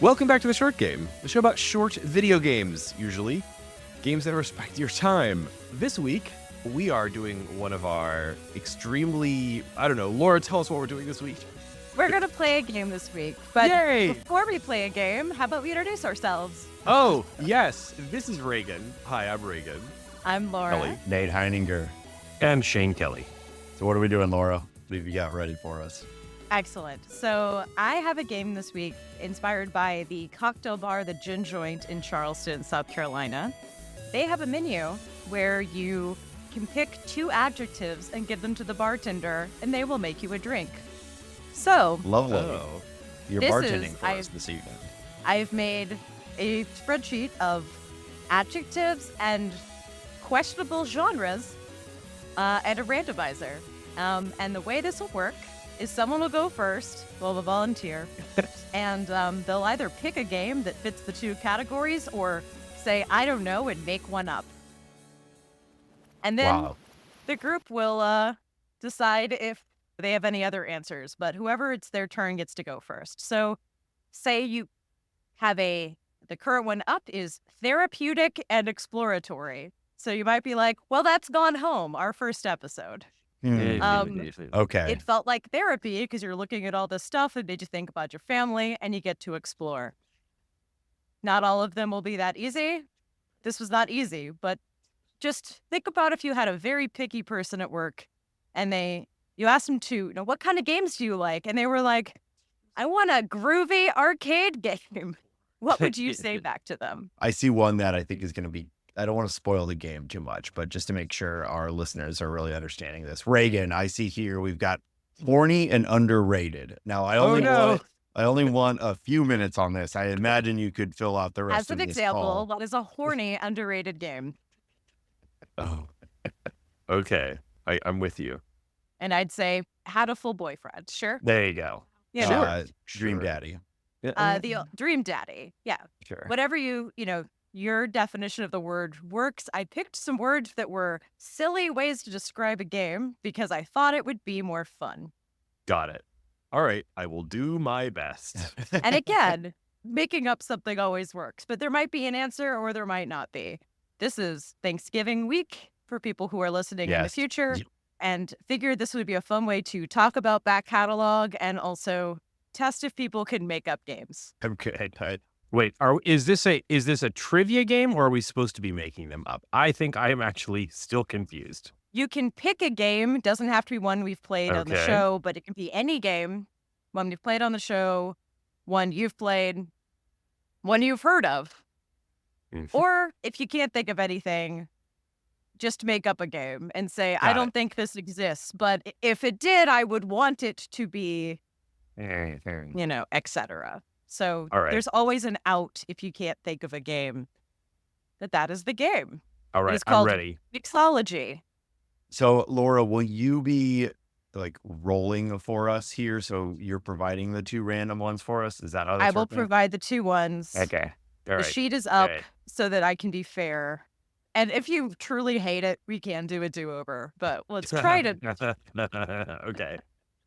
Welcome back to The Short Game, the show about short video games, usually. Games that respect your time. This week, we are doing one of our extremely, Laura, tell us what we're doing this week. We're going to play a game this week, but Yay! Before we play a game, how about we introduce ourselves? Oh, yes, this is Reagan. Hi, I'm Reagan. I'm Laura. Kelly. Nate Heininger. And Shane Kelly. So what are we doing, Laura? What have you got ready for us? Excellent. So I have a game this week inspired by the cocktail bar, the Gin Joint in Charleston, South Carolina. They have a menu where you can pick 2 adjectives and give them to the bartender, and they will make you a drink. So, Lovely. Oh. You're This bartending is- for us this evening. I've made a spreadsheet of adjectives and questionable genres and a randomizer. And the way this will work is someone will go first, well, the volunteer, and they'll either pick a game that fits the 2 categories or say, I don't know, and make one up. And then Wow. the group will decide if they have any other answers, but whoever it's their turn gets to go first. So say you have the current one up is therapeutic and exploratory. So you might be like, well, that's Gone Home, our first episode. Okay. It felt like therapy because you're looking at all this stuff and made you think about your family and you get to explore. Not all of them will be that easy. This was not easy, but just think about if you had a very picky person at work and you asked them to, what kind of games do you like? And they were like, I want a groovy arcade game. What would you say back to them? I see one that I think is going to be, I don't want to spoil the game too much, but just to make sure our listeners are really understanding this. Reagan, I see here we've got horny and underrated. Now, I only want a few minutes on this. I imagine you could fill out the rest As of an this example, call. what is a horny, underrated game? Oh. Okay, I'm with you. And I'd say, had a full boyfriend. Sure. There you go. You Sure. know, Dream Daddy. Yeah, the dream daddy. Yeah. Sure. Whatever your definition of the word works. I picked some words that were silly ways to describe a game because I thought it would be more fun. Got it. All right, I will do my best. And again, making up something always works, but there might be an answer or there might not be. This is Thanksgiving week for people who are listening in the Yes. future, and figured this would be a fun way to talk about back catalog and also test if people can make up games. Okay. Wait, is this a trivia game, or are we supposed to be making them up? I think I am actually still confused. You can pick a game. Doesn't have to be one we've played on the Okay. show, but it can be any game. One you've played on the show, one you've played, one you've heard of. Mhm. Or if you can't think of anything, just make up a game and say, I Got don't it. think this exists, but if it did, I would want it to be, etc. So All right. there's always an out if you can't think of a game. That is the game. All right, It's I'm called ready. Mixology. So, Laura, will you be rolling for us here? So you're providing the 2 random ones for us? Is that how I that's will working? provide the 2 ones. Okay. All The right. sheet is up Okay. so that I can be fair. And if you truly hate it, we can do a do-over. But let's try to. Okay.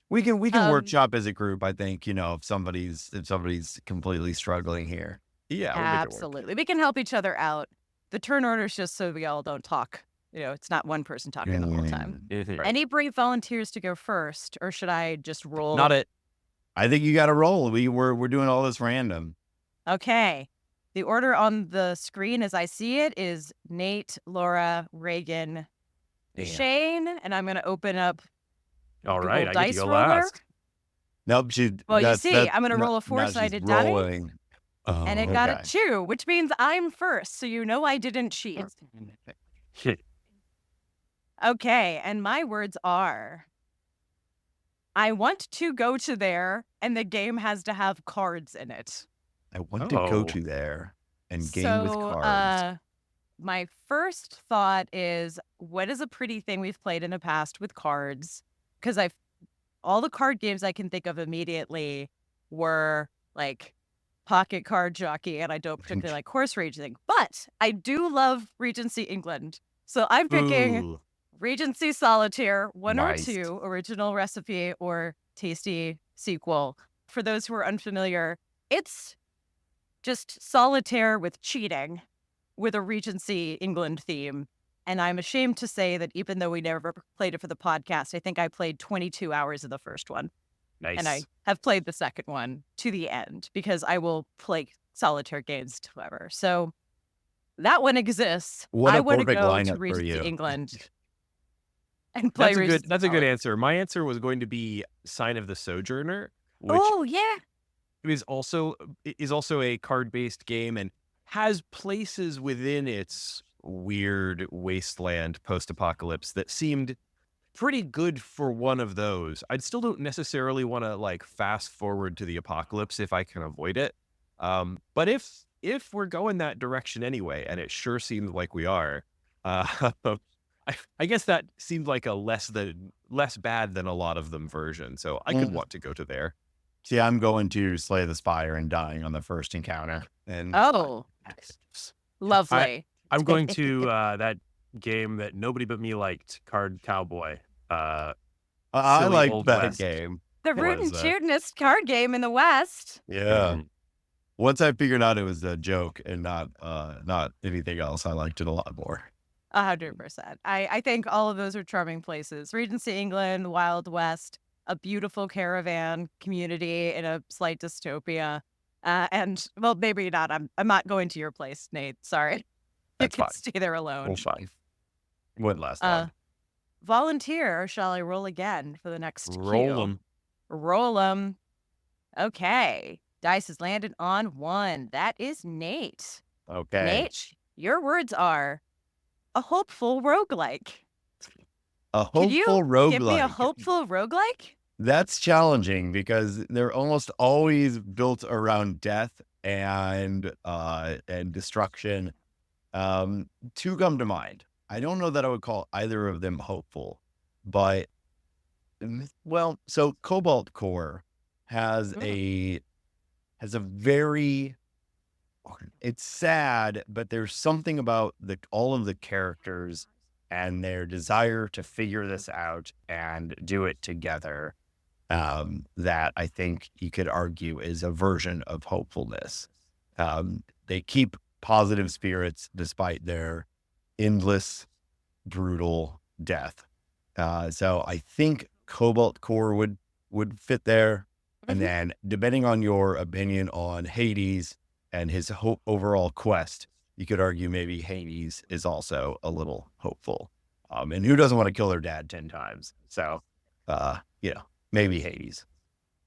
We can Um, workshop as a group, I think, if somebody's completely struggling here. Yeah, we'll make it work. Absolutely. We can help each other out. The turn order is just so we all don't talk. It's not one person talking the whole time. Mhm. Any brave volunteers to go first, or should I just roll? Not it. I think you got to roll. We're doing all this random. Okay. The order on the screen as I see it is Nate, Laura, Reagan, Damn. Shane, and I'm going to open up All the right, old I get to dice go roller. last. Nope. Well, I'm going to roll a now she's four-sided die. rolling. Oh, And it got a okay. 2, which means I'm first. So I didn't cheat. Okay. And my words are, I want to go to there, and the game has to have cards in it. I want to go Oh. to there and game with cards. My first thought is, what is a pretty thing we've played in the past with cards? Because all the card games I can think of immediately were like Pocket Card Jockey, and I don't particularly like Horse Racing, but I do love Regency England. So I'm picking Ooh. Regency Solitaire, 1 Nice. or 2, original recipe or tasty sequel. For those who are unfamiliar, it's just solitaire with cheating, with a Regency England theme. And I'm ashamed to say that even though we never played it for the podcast, I think I played 22 hours of the first one. Nice. And I have played the second one to the end because I will play solitaire games forever. So that one exists. What I a want to perfect go lineup to for Regency you. England and play Regency That's a good Solitaire. answer. My answer was going to be Sign of the Sojourner, which Oh, yeah. is also a card-based game and has places within its weird wasteland post-apocalypse that seemed pretty good for one of those. I still don't necessarily want to like fast forward to the apocalypse if I can avoid it. But if we're going that direction anyway, and it sure seems like we are, I guess that seemed like a less bad than a lot of them version. So I could want to go to there. See, I'm going to slay the spire and dying on the first encounter. And Oh, lovely. I'm going to that game that nobody but me liked, Card Cowboy. I Silly like Old that West. game. The was, root and tootinest card game in the West. Yeah. Once I figured out it was a joke and not anything else, I liked it a lot more. 100%. I think all of those are charming places. Regency England, Wild West, a beautiful caravan community in a slight dystopia. And, well, maybe not. I'm not going to your place, Nate. Sorry. That's you can fine. stay there alone. Well, fine. Wouldn't last long. Volunteer, or shall I roll again for the next Roll cue? them. Roll 'em. Okay. Dice has landed on 1. That is Nate. Okay. Nate, your words are a hopeful roguelike. A Can you hopeful roguelike. give me a hopeful roguelike? That's challenging because they're almost always built around death and destruction. Two come to mind. I don't know that I would call either of them hopeful, but so Cobalt Core has a very, it's sad, but there's something about all of the characters and their desire to figure this out and do it together that I think you could argue is a version of hopefulness. They keep positive spirits despite their endless, brutal death. So I think Cobalt Core would fit there. And then depending on your opinion on Hades and his overall quest, you could argue maybe Hades is also a little hopeful. And who doesn't want to kill their dad 10 times? So, maybe Hades.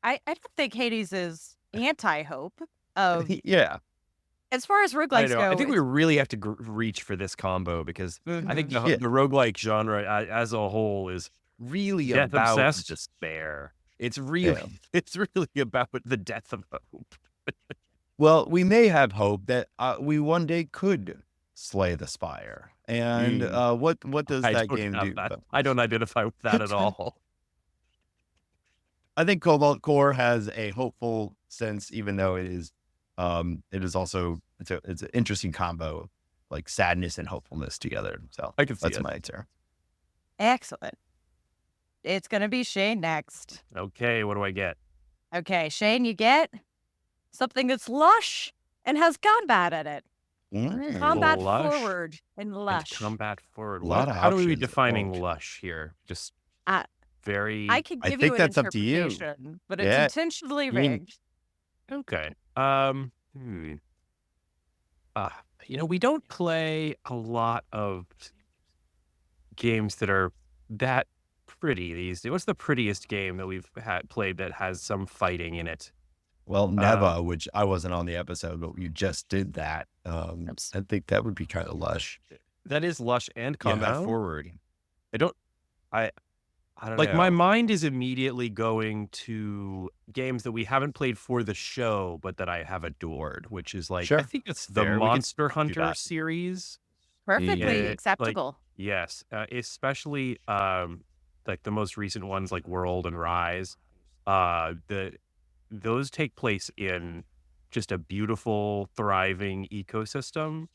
I don't think Hades is anti-hope. Yeah. As far as roguelikes go, I think we really have to reach for this combo because I think the roguelike genre as a whole is really Death about obsessed. despair. It's really about the death of hope. Well, we may have hope that we one day could slay the spire. And what does that game do? I don't identify with that at all. I think Cobalt Core has a hopeful sense, even though it is also it's an interesting combo, like sadness and hopefulness together. So I can see that's it. my answer. excellent. It's going to be Shane next. Okay, what do I get? Okay, Shane, you get something that's lush and has combat in it. Combat Lush forward and lush. Combat forward. Lot of How do we be options. defining lush here? Just very. I can I give think you an that's up to you. interpretation, but it's Yeah. intentionally You mean- rigged. Okay. We don't play a lot of games that are that pretty these days. What's the prettiest game that we've played that has some fighting in it? Well, Neva, which I wasn't on the episode, but you just did that. I think that would be kind of lush. That is lush and combat Yeah. forward. I don't know. my mind is immediately going to games that we haven't played for the show, but that I have adored, which is like, Sure. I think it's the Fair, we can Monster do Hunter that. series. Perfectly Yeah, acceptable. Yes, especially like the most recent ones like World and Rise. Those take place in just a beautiful, thriving ecosystem,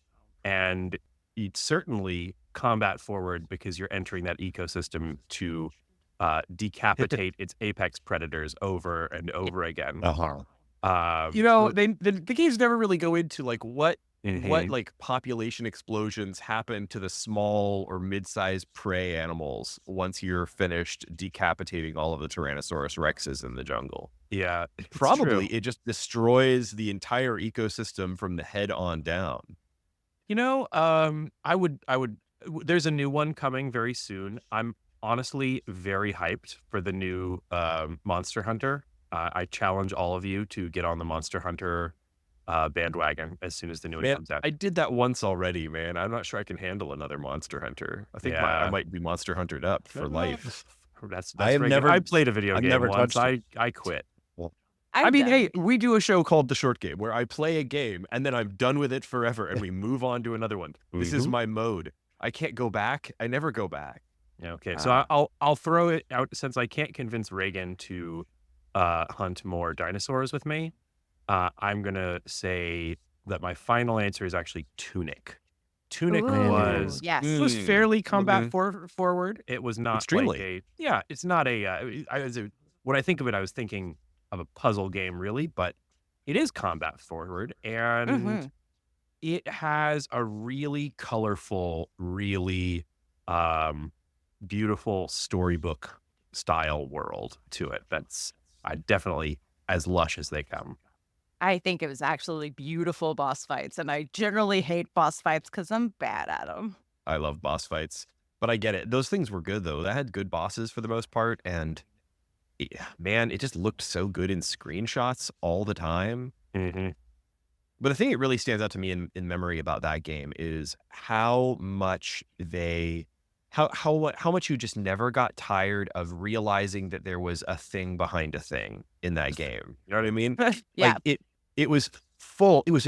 and it's certainly combat forward because you're entering that ecosystem to decapitate its apex predators over and over again. You know, the games never really go into like what like population explosions happen to the small or mid-sized prey animals once you're finished decapitating all of the Tyrannosaurus Rexes in the jungle. Yeah, it's Probably true. it just destroys the entire ecosystem from the head on down. You know, there's a new one coming very soon. I'm honestly very hyped for the new Monster Hunter. I challenge all of you to get on the Monster Hunter bandwagon as soon as the new one Man, comes out. I did that once already, man. I'm not sure I can handle another Monster Hunter. I think I Yeah. might be Monster Huntered up for life. That's I have regular. never- I played a video I've game never once. touched I quit. I mean, hey, we do a show called The Short Game where I play a game and then I'm done with it forever and we move on to another one. This is my mode. I can't go back. I never go back. Yeah, okay. So I'll throw it out since I can't convince Reagan to hunt more dinosaurs with me. I'm gonna say that my final answer is actually Tunic. Tunic was yes. Mm. It was fairly combat Mhm. forward. it was not Extremely. it's not when I think of it, I was thinking of a puzzle game really, but it is combat forward and Mhm. it has a really colorful, really beautiful storybook style world to it. That's definitely as lush as they come. I think it was actually beautiful boss fights, and I generally hate boss fights because I'm bad at them. I love boss fights, but I get it. Those things were good though. That had good bosses for the most part, and man, it just looked so good in screenshots all the time. Mm-hmm. But the thing that really stands out to me in memory about that game is how much how much you just never got tired of realizing that there was a thing behind a thing in that game. You know what I mean? Yeah. Like it was full. It was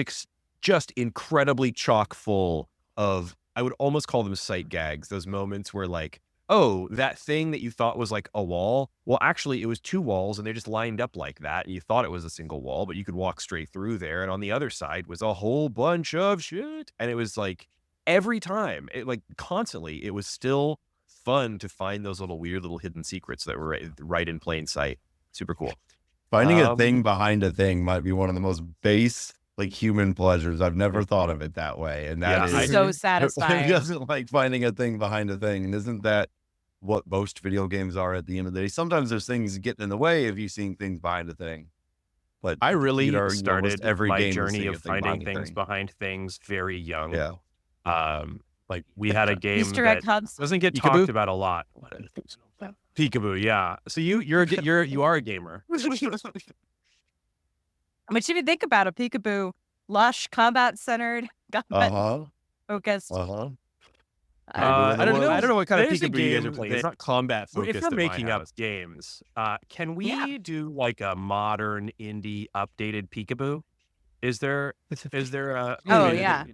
just incredibly chock full of, I would almost call them sight gags. Those moments where like, oh, that thing that you thought was like a wall, well, actually it was two walls and they're just lined up like that. And you thought it was a single wall, but you could walk straight through there. And on the other side was a whole bunch of shit. And it was like every time, like constantly, it was still fun to find those little weird little hidden secrets that were right in plain sight. Super cool. Finding a thing behind a thing might be one of the most base, like, human pleasures. I've never thought of it that way. And that Yeah, is so who satisfying. doesn't like finding a thing behind a thing? And isn't that what most video games are at the end of the day? Sometimes there's things getting in the way of you seeing things behind a thing. But I really you'd argue almost Started every my game will journey see a of thing finding behind a things thing. behind things very young. Yeah. Like we had a game Easter that egg hunts. doesn't get Peekaboo? talked about a lot. Peekaboo, yeah. So you are a gamer. But if you think about it, peekaboo, lush, combat centered, combat Uh-huh. focused. Uh-huh. I don't know what kind of There's a peekaboo you guys are game playing. that- It's not combat focused. If we're at my making up house. games, can we Yeah. do like a modern indie updated Peekaboo? Is there a Oh, way to, yeah.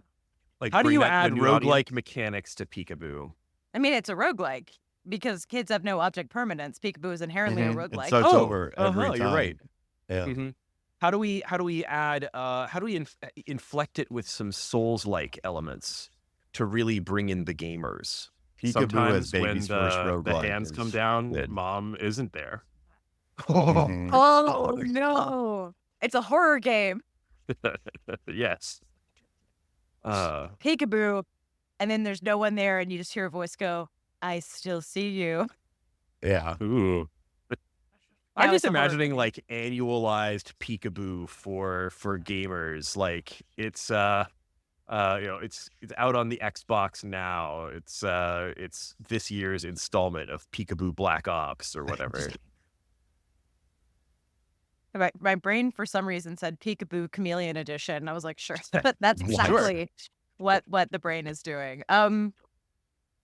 like How do bring you that to a add new roguelike audience? mechanics to peekaboo? I mean, it's a roguelike because kids have no object permanence. Peekaboo is inherently a Mhm. roguelike. It starts over every time. You're right. Yeah. Mhm. How do we add how do we inflect it with some Souls-like elements to really bring in the gamers? Peekaboo Sometimes as baby's when first the roguelike hands come is down, good. mom isn't there. Mhm. Oh, no. It's a horror game. Yes. Peekaboo. And then there's no one there, and you just hear a voice go, I still see you. Yeah. Ooh. I'm Now just it's a horror imagining game. like annualized peekaboo for gamers. Like it's it's out on the Xbox now. It's this year's installment of Peekaboo Black Ops or whatever. My brain, for some reason, said Peekaboo Chameleon Edition. And I was like, sure. But that's Sure. exactly what the brain is doing.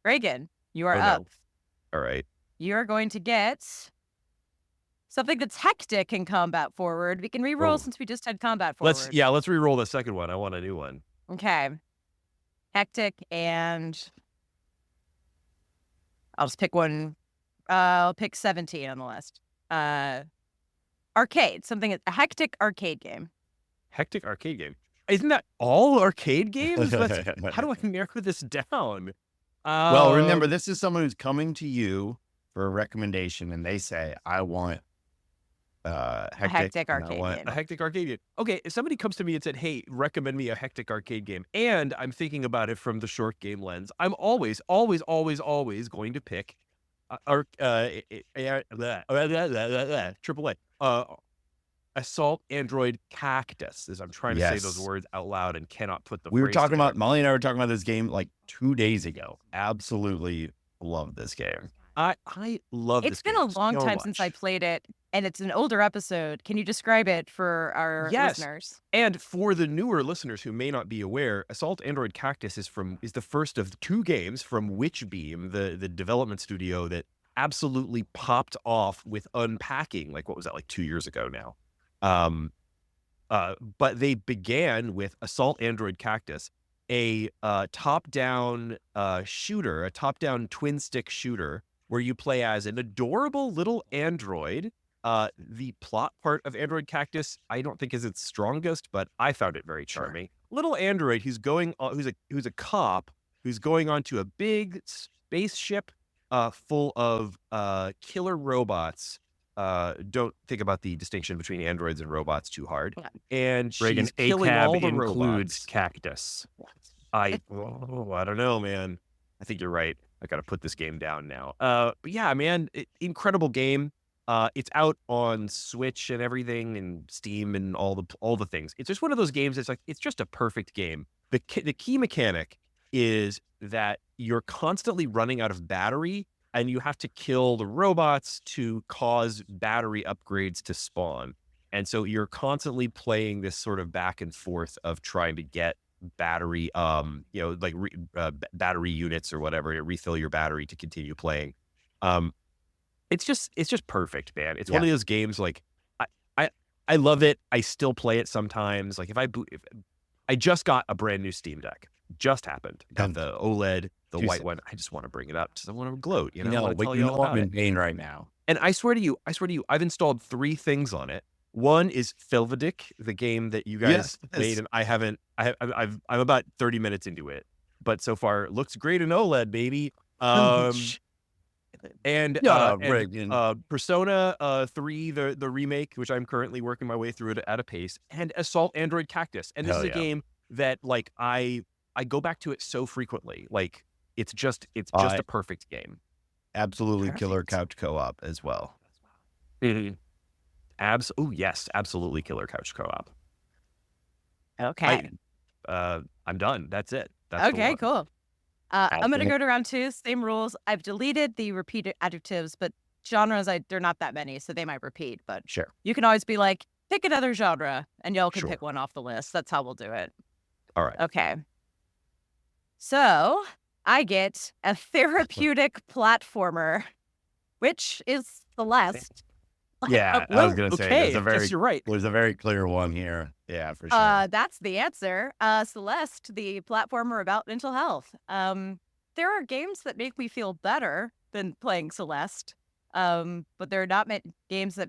Reagan, you are Oh, no. up. All right. You're going to get something that's hectic in combat forward. We can re-roll Oh. since we just had combat forward. Let's re-roll the second one. I want a new one. Okay. Hectic, and I'll just pick one. I'll pick 17 on the list. Arcade, a hectic arcade game. Hectic arcade game. Isn't that all arcade games? How do I narrow this down? Well, remember, this is someone who's coming to you for a recommendation, and they say, I want hectic and I arcade went- game. A hectic arcade game. Okay, if somebody comes to me and said, "Hey, recommend me a hectic arcade game," and I'm thinking about it from the short game lens, I'm always going to pick AAA. Assault Android Cactus. As I'm trying to say those Yes. words out loud and cannot put the We were phrase talking about together. Molly and I were talking about this game like 2 days ago. Absolutely love this game. I love this It's been game a long so time since I much. played it, and it's an older episode. Can you describe it for our Yes. listeners? And for the newer listeners who may not be aware, Assault Android Cactus is the first of 2 games from Witchbeam, the development studio that absolutely popped off with Unpacking. Like, what was that, like 2 years ago now? But they began with Assault Android Cactus, a top-down shooter, a top-down twin-stick shooter where you play as an adorable little android. The plot part of Android Cactus, I don't think is its strongest, but I found it very Sure. charming. Little android who's going on, who's a cop who's going onto a big spaceship full of killer robots. Don't think about the distinction between androids and robots too hard. Yeah. And Reagan, she's killing ACAB all the includes robots. cactus. I don't know, man. I think you're right. I got to put this game down now. But yeah, man, incredible game. It's out on Switch and everything, and Steam and all the things. It's just one of those games. It's just a perfect game. The key mechanic is that you're constantly running out of battery, and you have to kill the robots to cause battery upgrades to spawn. And so you're constantly playing this sort of back and forth of trying to get battery, battery units or whatever to refill your battery to continue playing. It's just perfect, man. It's one of those games like I love it. I still play it sometimes. Like if I just got a brand new Steam Deck, just happened. Got the OLED, the white one. I just want to bring it up because I want to gloat. I want to tell you all about I'm it. in pain right now. And I swear to you, I've installed 3 things on it. One is Filvadic, the game that you guys made, and I'm about 30 minutes into it, but so far it looks great in OLED, baby. And Persona 3, the remake, which I'm currently working my way through at a pace, and Assault Android Cactus. And this is a game that like I go back to it so frequently. Like it's just a perfect game. Absolutely killer couch co-op as well. Mm-hmm. Yes, absolutely killer couch co-op. Okay. I'm done. That's it. That's the Okay, one. cool. I'm going to go to round 2. Same rules. I've deleted the repeated adjectives, but genres, they're not that many, so they might repeat. But Sure. you can always be like, pick another genre, and y'all can Sure. pick one off the list. That's how we'll do it. All right. Okay. So I get a therapeutic platformer, which is Celeste. Yeah, I was gonna say Okay, there's a very you're right. there's a very clear one here. Yeah, for sure. That's the answer. Celeste, the platformer about mental health. There are games that make me feel better than playing Celeste, but there are not games that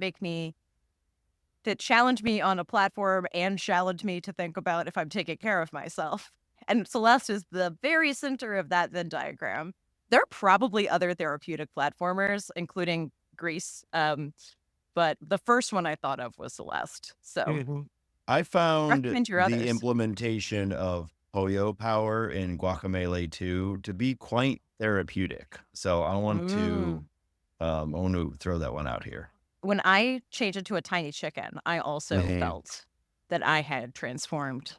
challenge me on a platform and challenge me to think about if I'm taking care of myself. And Celeste is the very center of that Venn diagram. There are probably other therapeutic platformers, including Greece, but the first one I thought of was Celeste. So I found recommend your others. the implementation of Poyo Power in Guacamelee 2 to be quite therapeutic. So I want to throw that one out here. When I changed it to a tiny chicken, I also felt that I had transformed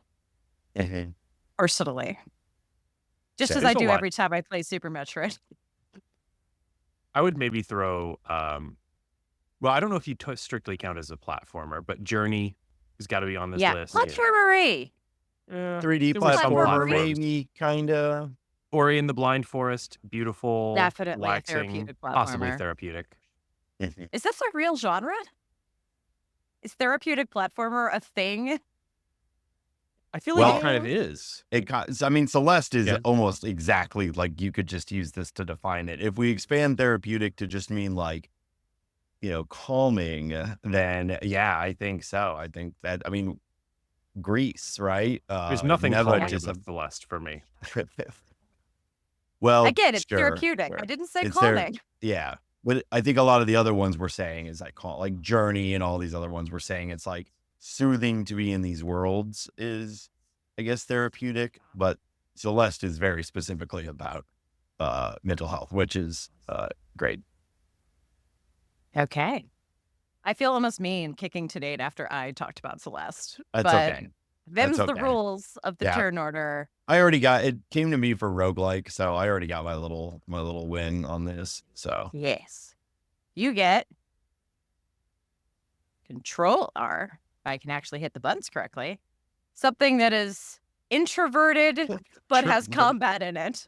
personally. Just as I do every time I play Super Metroid. I would maybe throw, well, I don't know if you strictly count as a platformer, but Journey has got to be on this list. Platformery. 3D there was some platformer, platforms. maybe, kind of. Ori and the Blind Forest, beautiful, Definitely a relaxing, therapeutic possibly platformer. therapeutic. Is this a real genre? Is therapeutic platformer a thing? I feel like Well- it kind of is. I mean, Celeste is Yeah. almost exactly like you could just use this to define it. If we expand therapeutic to just mean like, calming, then yeah, I think so. I think that, Greece, right? There's nothing never calming just about Celeste for me. well, Again, it's sure, therapeutic. sure. I didn't say It's calming. Yeah, what I think a lot of the other ones were saying is like Journey and all these other ones were saying it's like soothing to be in these worlds is, I guess, therapeutic. But Celeste is very specifically about mental health, which is great. Okay. I feel almost mean kicking to date after I talked about Celeste. That's but okay. Them's That's the okay. rules of the Yeah. turn order. I already got it. Came to me for roguelike, so I already got my little win on this. So Yes. You get Control R, if I can actually hit the buttons correctly. Something that is introverted but has combat in it.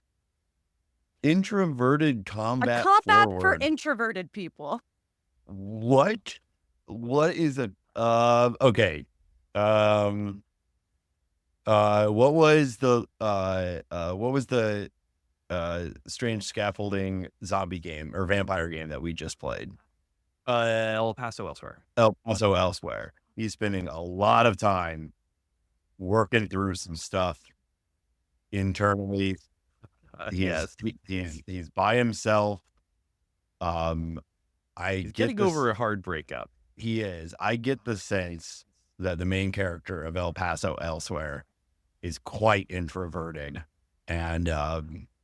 introverted combat A combat for forward. introverted people. What? What is a okay. What was the strange scaffolding zombie game or vampire game that we just played? El Paso Elsewhere. Also Elsewhere. He's spending a lot of time working through some stuff internally. Yes. He's by himself. He's getting over a hard breakup. He is. I get the sense that the main character of El Paso Elsewhere is quite introverted, and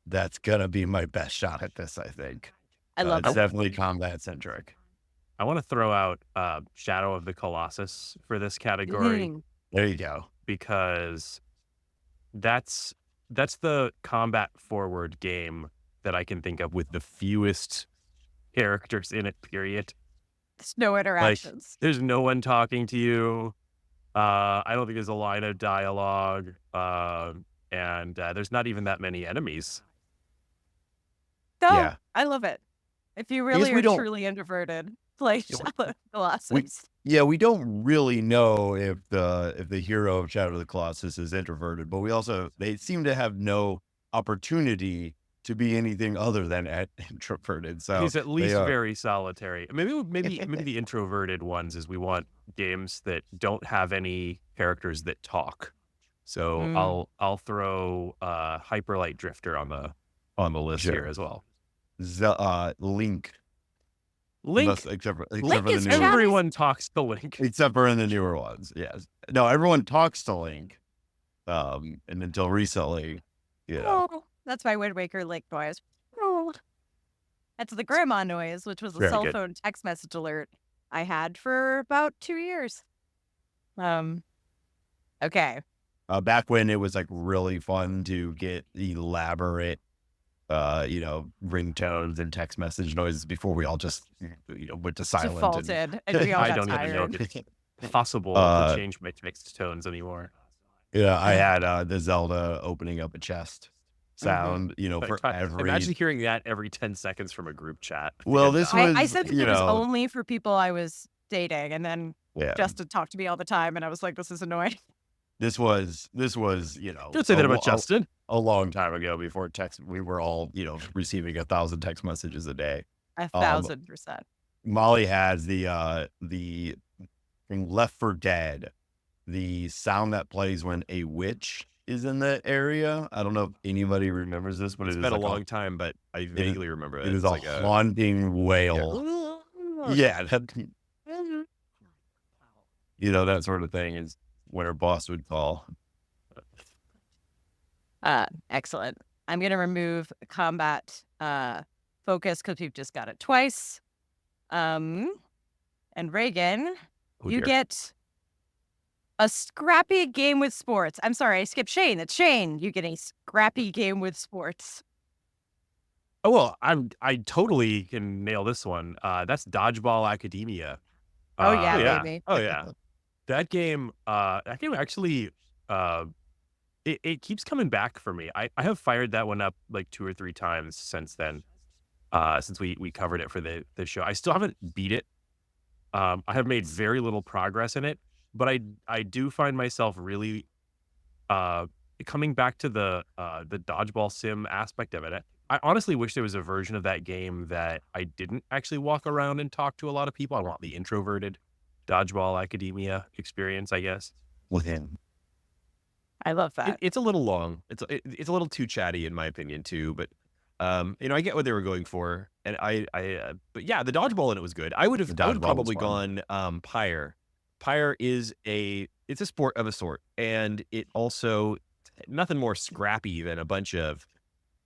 that's gonna be my best shot at this. I think. I love It's it. definitely combat centric. I want to throw out Shadow of the Colossus for this category There you go. because that's the combat forward game that I can think of with the fewest characters in it, period. There's no interactions. There's no one talking to you. I don't think there's a line of dialogue. And there's not even that many enemies. No, Yeah. I love it. If you Because really we are don't- truly introverted, play Shadow of the Colossus. Yeah, we don't really know if the hero of Shadow of the Colossus is introverted, but they seem to have no opportunity to be anything other than introverted. So He's at they least are. very solitary. Maybe the introverted ones is we want games that don't have any characters that talk. So I'll throw Hyperlight Drifter on the list Sure. here as well. Link. Link. Except for Link the is new chat- ones. Everyone talks to Link. Except for in the newer ones, yes. No, everyone talks to Link. And until recently, Oh, that's my Wind Waker Link noise. Oh. That's the grandma noise, which was a Very cell good. phone text message alert I had for about 2 years. Okay. back when it was like really fun to get elaborate, ringtones and text message noises before we all just, went to silent. Defaulted, and we all I got don't even know tired. if it's possible to change mixed tones anymore. Yeah, I had the Zelda opening up a chest sound, for every. Imagine hearing that every 10 seconds from a group chat. Well, this was, I said that it was only for people I was dating, and then yeah. Justin talked to me all the time, and I was like, this is annoying. This was, Don't say that about Justin. A long time ago before text, we were all, receiving 1,000 text messages a day. 1,000%. Molly has the thing Left 4 Dead, the sound that plays when a witch is in that area. I don't know if anybody remembers this, but It's been a long time, but I vaguely remember it. It is It's a like haunting wail. Yeah, that sort of thing is what her boss would call. Excellent. I'm going to remove combat focus because we've just got it twice. And Reagan, Oh, you dear. get a scrappy game with sports. I'm sorry, I skipped Shane. It's Shane. You get a scrappy game with sports. Oh, well, I totally can nail this one. That's Dodgeball Academia. Oh, yeah, baby. Oh, yeah. That game actually, it keeps coming back for me. I have fired that one up like 2 or 3 times since then, since we covered it for the show. I still haven't beat it. I have made very little progress in it, but I do find myself really coming back to the dodgeball sim aspect of it. I honestly wish there was a version of that game that I didn't actually walk around and talk to a lot of people. I want the introverted Dodgeball Academia experience, I guess. With him. I love that. it's a little long. It's a little too chatty in my opinion too. But I get what they were going for. and but yeah, the dodgeball in it was good. I would have Dodgeball was probably fun. gone Pyre. Pyre is it's a sport of a sort, and it also nothing more scrappy than a bunch of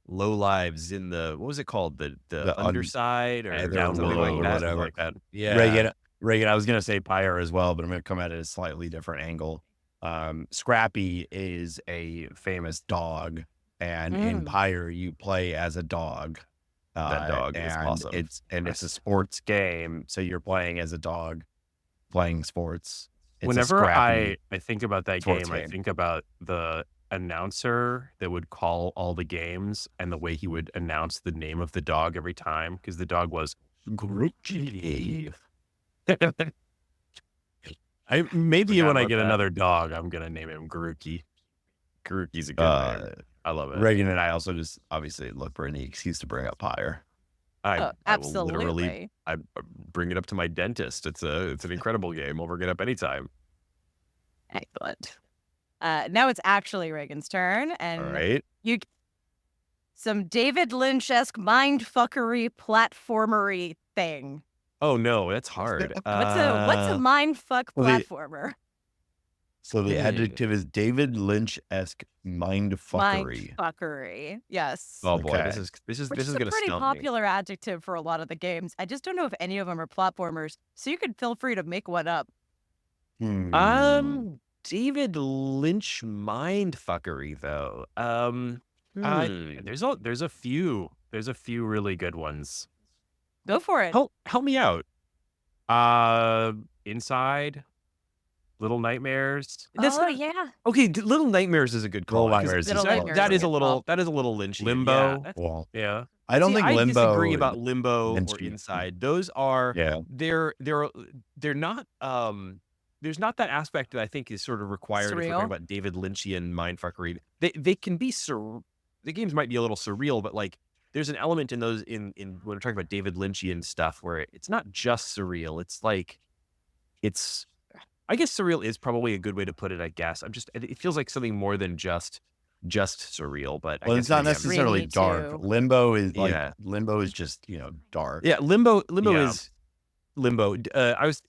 low lives in the what was it called the The underside or Either Down something below like or that. whatever. Like that. Yeah. Reagan, I was gonna say Pyre as well, but I'm gonna come at it at a slightly different angle. Scrappy is a famous dog, and in Pyre you play as a dog. That dog is and awesome. it's a sports game, so you're playing as a dog, playing sports. It's a Whenever scrappy I think about that sports game, I game. think about the announcer that would call all the games and the way he would announce the name of the dog every time, because the dog was Grookey. Maybe when I get another dog, I'm gonna name him Grookey. Grookey's a good name. I love it. Reagan and I also just obviously look for any excuse to bring up Pyre. I will Absolutely. literally I bring it up to my dentist. It's an incredible game. I'll bring it up anytime. Excellent. Now it's actually Reagan's turn, and All right. some David Lynch-esque mindfuckery platformery thing. Oh no, that's hard. What's a mindfuck well, platformer? So the adjective is David Lynch-esque mindfuckery. Mindfuckery. Yes. Oh boy, Okay. this is Which is gonna a pretty stump me. popular adjective for a lot of the games. I just don't know if any of them are platformers, so you could feel free to make one up. David Lynch mindfuckery though. There's a few really good ones. Go for it. Help me out. Inside, Little Nightmares, Yeah. Okay, Little Nightmares is a good call. Little 'cause Nightmares Little is Nightmares that is is a a good little call. Lynchian. Limbo. Yeah, that's- Well, Yeah. I don't See, think I Limbo. disagree about Limbo or Lynchian. Inside. Those are Yeah. they're not there's not that aspect that I think is sort of required if we're Surreal? talking about David Lynchian mindfuckery. They can be the games might be a little surreal, but like there's an element in those in when we're talking about David Lynchian stuff where it's not just surreal. It's like I guess surreal is probably a good way to put it. I guess it feels like something more than just surreal. But Well, I it's guess not maybe I'm- necessarily Me dark. too. Limbo is like Yeah. Limbo is just dark. Yeah, Limbo Yeah. is Limbo.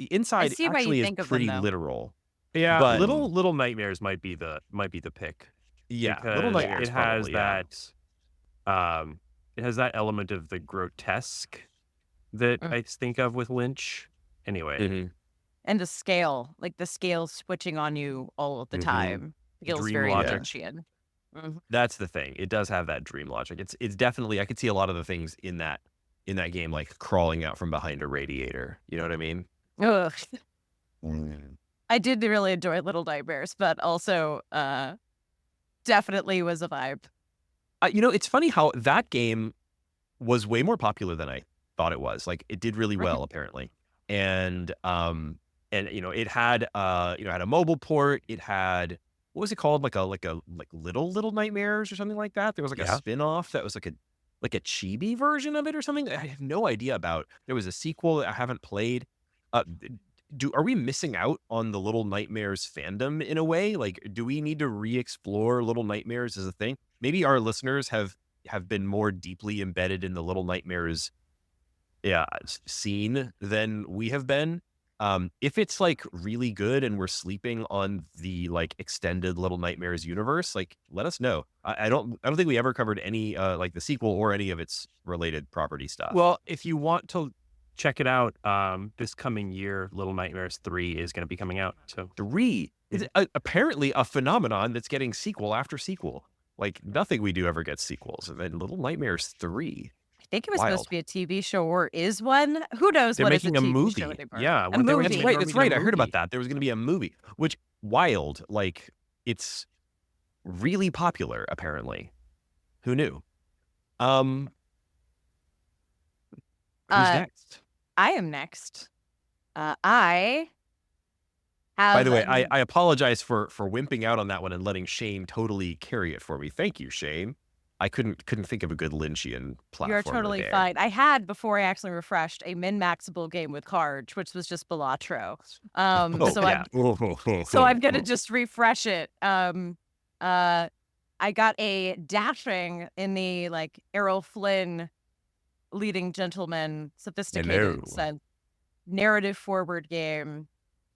Inside see why you actually is think of them, pretty though. literal. Yeah, But- Little Nightmares might be the pick. Yeah, Because Little Nightmares it has probably, yeah. it has that element of the grotesque that Mm. I think of with Lynch. Anyway, Mhm. And the scale, like the scale switching on you all of the Mhm. time, feels Dream very logic. Lynchian. That's the thing. It does have that dream logic. It's definitely I could see a lot of the things in that game like crawling out from behind a radiator. You know what I mean? Ugh. Mm. I did really enjoy Little Nightmares, but also definitely was a vibe. It's funny how that game was way more popular than I thought it was. Like it did really well apparently, and it had had a mobile port. It had what was it called? Like Little Nightmares or something like that. There was like a Yeah. spin-off that was like a chibi version of it or something. I have no idea about. There was a sequel that I haven't played. Are we missing out on the Little Nightmares fandom in a way? Like, do we need to re-explore Little Nightmares as a thing? Maybe our listeners have been more deeply embedded in the Little Nightmares scene than we have been. If it's like really good and we're sleeping on the like extended Little Nightmares universe, like let us know. I don't think we ever covered any like the sequel or any of its related property stuff. well, if you want to check it out, this coming year, Little Nightmares 3 is going to be coming out. So 3 is apparently a phenomenon that's getting sequel after sequel. Like nothing we do ever gets sequels, and then Little Nightmares 3. I think it was Wild. supposed to be a TV show or is one. Who knows they're what is a making a TV movie. show anymore. Yeah, A weren't they movie. making- That's right. I heard about movie. that. There was going to be a movie, which wild. Like it's really popular. Apparently, who knew? Who's next? I am next. I have. By the way, I apologize for wimping out on that one and letting Shane totally carry it for me. Thank you, Shane. I couldn't think of a good Lynchian platform. You're totally fine. I had, before I actually refreshed, a min-maxable game with cards, which was just Balatro. So I'm gonna just refresh it. I got a dashing in the like Errol Flynn leading gentleman, Hello. sophisticated sense, narrative forward game.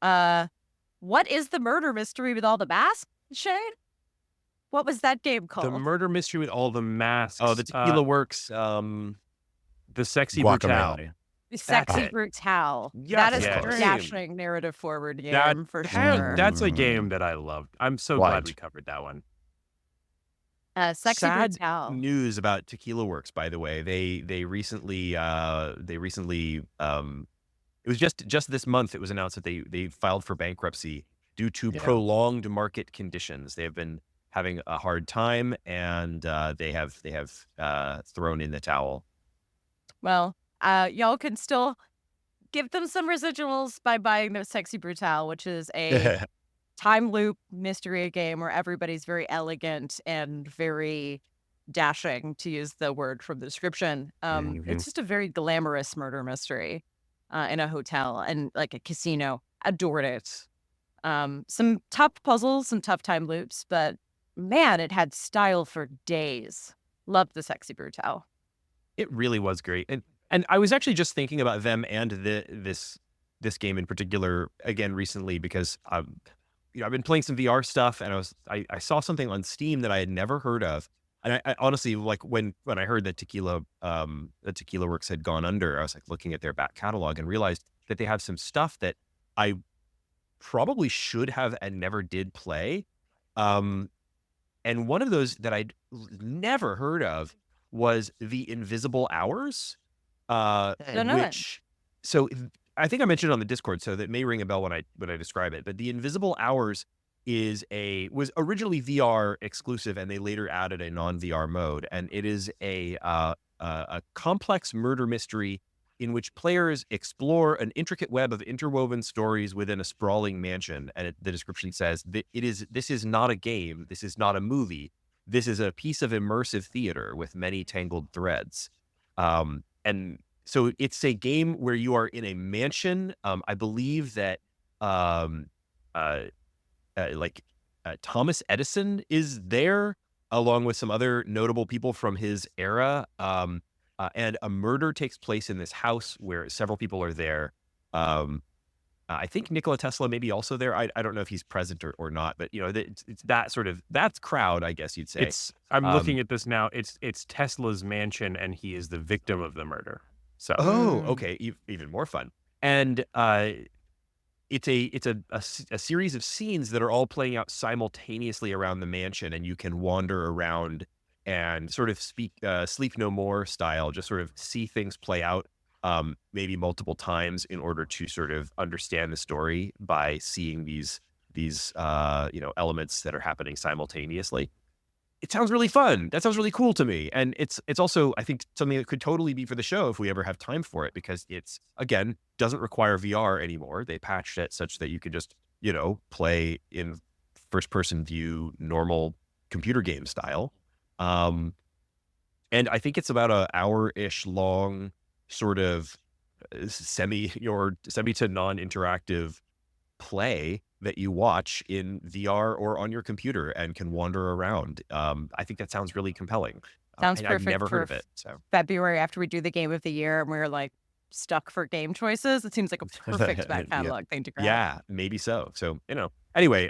What is the murder mystery with all the masks, Shane? What was that game The called? murder mystery with all the masks. Oh, the Tequila Works. The Sexy Brutale. Guacamole. Sexy it. Brutale. Yes, That is yes. a dashing narrative forward game That for has- sure. That's a Mm. game that I loved. I'm so Right. glad we covered that one. Sexy Sad Brutale. news about Tequila Works, by the way. They recently it was just this month it was announced that they filed for bankruptcy due to Yeah. prolonged market conditions. They have been having a hard time, and they have thrown in the towel. Well, y'all can still give them some residuals by buying the Sexy Brutale, which is a time loop mystery game where everybody's very elegant and very dashing, to use the word from the description. It's just a very glamorous murder mystery in a hotel and like a casino. Adored it. Some tough puzzles, some tough time loops, but man, it had style for days. Loved the Sexy Brutale. It really was great, and I was actually just thinking about them and this game in particular again recently because I've been playing some VR stuff, and I saw something on Steam that I had never heard of, and I honestly, like when I heard that Tequila Works had gone under, I was like looking at their back catalog and realized that they have some stuff that I probably should have and never did play, and one of those that I'd never heard of was The Invisible Hours, Don't know it. which so I think I mentioned it on the Discord, so that may ring a bell when I describe it. But The Invisible Hours was originally VR exclusive, and they later added a non-VR mode, and it is a complex murder mystery in which players explore an intricate web of interwoven stories within a sprawling mansion. And the description says that this is not a game, this is not a movie, this is a piece of immersive theater with many tangled threads. And so it's a game where you are in a mansion. I believe that Thomas Edison is there, along with some other notable people from his era. And a murder takes place in this house where several people are there. I think Nikola Tesla may be also there. I don't know if he's present or not, but it's that's crowd, I guess you'd say. I'm looking at this now. It's Tesla's mansion, and he is the victim of the murder. So Okay, even more fun. And it's a series of scenes that are all playing out simultaneously around the mansion, and you can wander around and sort of Sleep No More style, just sort of see things play out, maybe multiple times in order to sort of understand the story by seeing these elements that are happening simultaneously. It sounds really fun. That sounds really cool to me. And it's also, I think, something that could totally be for the show if we ever have time for it, because it's, again, doesn't require VR anymore. They patched it such that you could just, play in first person view, normal computer game style. And I think it's about an hour-ish long, sort of semi to non-interactive play that you watch in VR or on your computer and can wander around. I think that sounds really compelling. Sounds I've perfect never heard for of it. So February, after we do the game of the year and we're like stuck for game choices, it seems like a perfect back Yeah. catalog thing to grab. yeah, maybe so. So, anyway,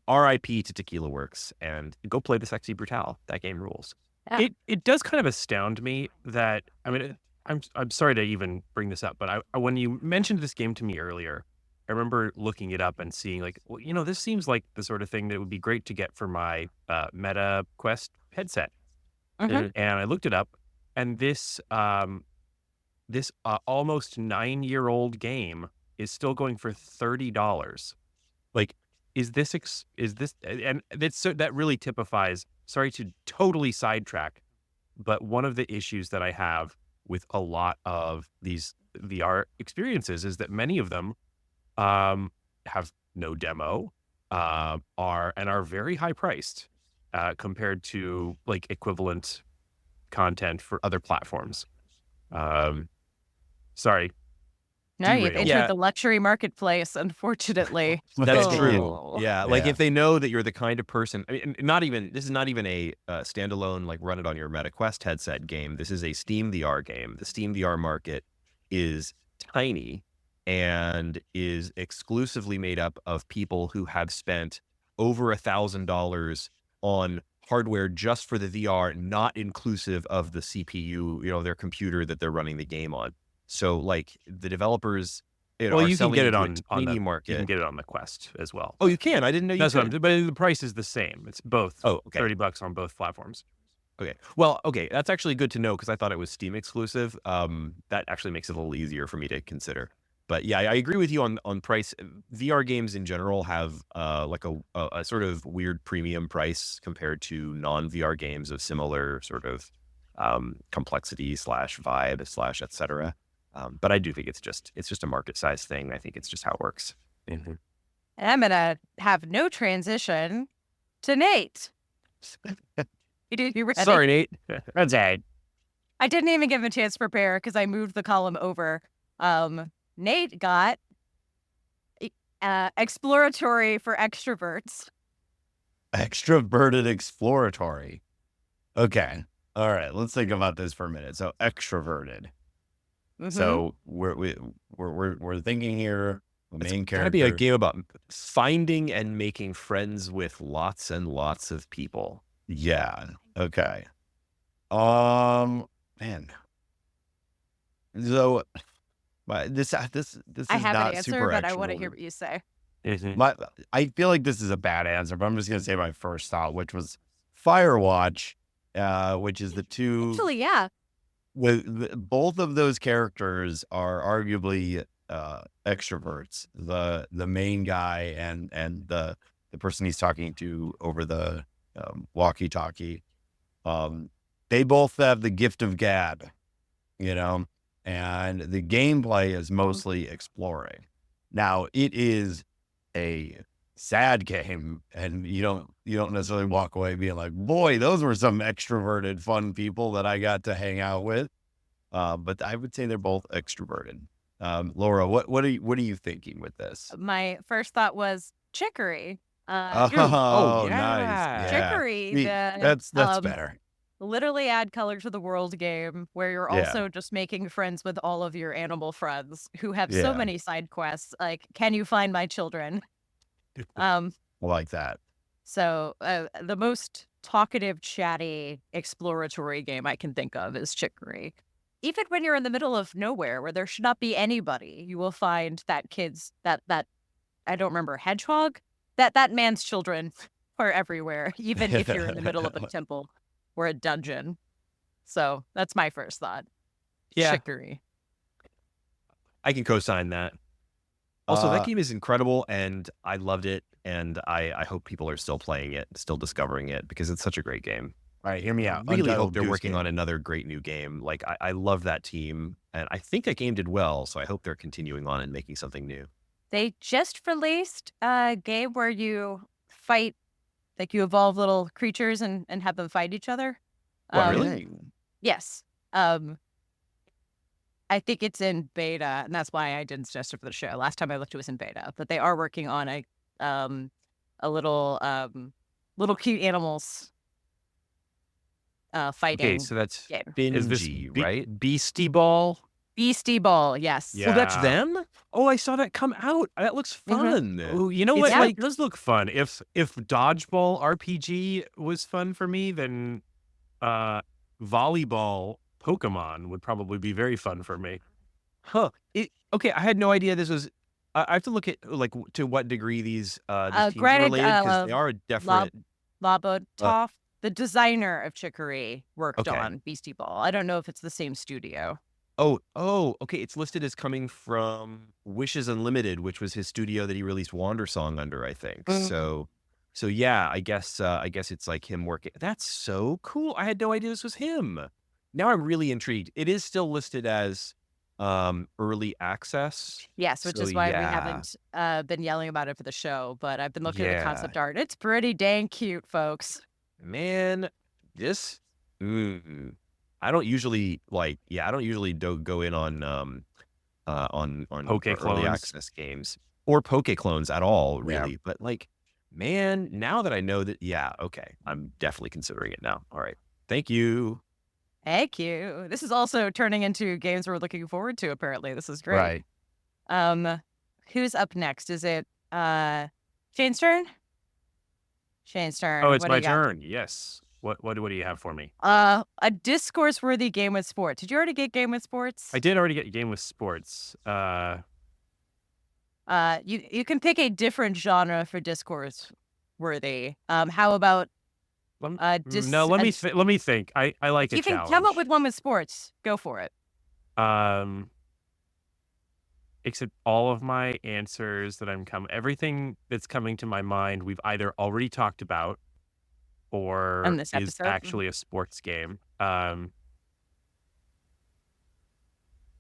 RIP to Tequila Works, and go play the Sexy Brutale. That game rules. Yeah. it does kind of astound me that, I mean, I'm sorry to even bring this up, but I when you mentioned this game to me earlier, I remember looking it up and seeing like, well, this seems like the sort of thing that would be great to get for my Meta Quest headset. Mhm. And I looked it up, and this almost 9-year-old game is still going for $30. Like, is this and that really typifies, sorry to totally sidetrack, but one of the issues that I have with a lot of these VR experiences is that many of them have no demo, are very high priced compared to like equivalent content for other platforms. Sorry. No, you've derailed. entered Yeah. the luxury marketplace, unfortunately. That's Oh. true. Yeah, like Yeah. if they know that you're the kind of person, I mean, not even this is not even a standalone like run it on your MetaQuest headset game. This is a Steam VR game. The Steam VR market is tiny and is exclusively made up of people who have spent over $1,000 on hardware just for the VR, not inclusive of the CPU, their computer that they're running the game on. So like the developers, Well, are you can selling get it into a on tiny the market. you can get it on the Quest as well. Oh, you can. I didn't know you That's could. what I'm. But the price is the same. It's both. Oh, okay. $30 on both platforms. Okay. Well, okay. That's actually good to know because I thought it was Steam exclusive. That actually makes it a little easier for me to consider. But yeah, I agree with you on price. VR games in general have like a sort of weird premium price compared to non-VR games of similar sort of complexity / vibe / etc. But I do think it's just a market size thing. I think it's just how it works. Mm-hmm. And I'm going to have no transition to Nate. You ready? Sorry, Nate. That's it. I didn't even give him a chance to prepare because I moved the column over. Nate got exploratory for extroverts. Extroverted exploratory. Okay. All right. Let's think about this for a minute. So extroverted. Mhm. So we're thinking here. The main Gotta character. be a game about finding and making friends with lots and lots of people. Yeah. Okay. Man. So, this is I have not an answer, super but I want to extroverted. hear what you say. Mm-hmm. I feel like this is a bad answer, but I'm just gonna say my first thought, which was Firewatch, which is the two. Actually, yeah. Both of those characters are arguably extroverts. The main guy and the person he's talking to over the walkie-talkie. They both have the gift of gab, and the gameplay is mostly exploring. Now it is a sad game, and you don't necessarily walk away being like, boy, those were some extroverted fun people that I got to hang out with. But I would say they're both extroverted. Laura, what are you thinking with this? My first thought was chicory. Oh, yeah. nice. Yeah. Chicory, See, that's um, better. literally add color to the world game where you're Yeah. also just making friends with all of your animal friends who have so Yeah. many side quests. Like, can you find my children? I like that. So the most talkative, chatty, exploratory game I can think of is Chicory. Even when you're in the middle of nowhere where there should not be anybody, you will find that that I don't remember, hedgehog? That man's children are everywhere, even if you're in the middle of a temple or a dungeon. So that's my first thought. Yeah. Chicory. I can co-sign that. Also, that Uh, game is incredible, and I loved it, and I hope people are still playing it, still discovering it, because it's such a great game. All right, hear me out. I really hope Untitled they're Goose working Game. on another great new game. Like, I love that team, and I think that game did well, so I hope they're continuing on and making something new. They just released a game where you fight, like you evolve little creatures and have them fight each other. What, really? Yes. I think it's in beta, and that's why I didn't suggest it for the show. Last time I looked, it was in beta, but they are working on a little cute animals fighting. Okay, so that's game. Is this Bingy, right? Beastie Ball? Beastie Ball, yes. Yeah. Oh, that's them? Oh, I saw that come out. That looks Mhm. fun. Oh, you know It's what? yeah. Like, those look fun. If dodgeball RPG was fun for me, then volleyball Pokemon would probably be very fun for me. Huh. Okay, I had no idea this was. I have to look at like to what degree these teams Greg, are related because they are definite. Labotov, the designer of Chicory, worked Okay. on Beastie Ball. I don't know if it's the same studio. Oh, okay. It's listed as coming from Wishes Unlimited, which was his studio that he released Wander Song under, I think. Mm. So yeah, I guess it's like him working. That's so cool. I had no idea this was him. Now I'm really intrigued. It is still listed as early access. Yes, which So, is why we yeah. haven't been yelling about it for the show, but I've been looking at the Yeah. concept art. It's pretty dang cute, folks. Man, this I don't usually go in on on Poke early clones. access games or Poke clones at all, Yeah. really. But like, man, now that I know that, yeah, okay, I'm definitely considering it now. All right, thank you. Thank you. This is also turning into games we're looking forward to. Apparently, this is great. Right. Who's up next? Is it Shane's turn? Shane's turn. Oh, it's What do my you got? turn. Yes. What do you have for me? A discourse-worthy game with sports. Did you already get game with sports? I did already get a game with sports. You can pick a different genre for discourse-worthy. How about No, let me think. I like a you can challenge. come up with one with sports. Go for it. Except all of my answers that everything that's coming to my mind, we've either already talked about or On this is episode? actually a sports game. I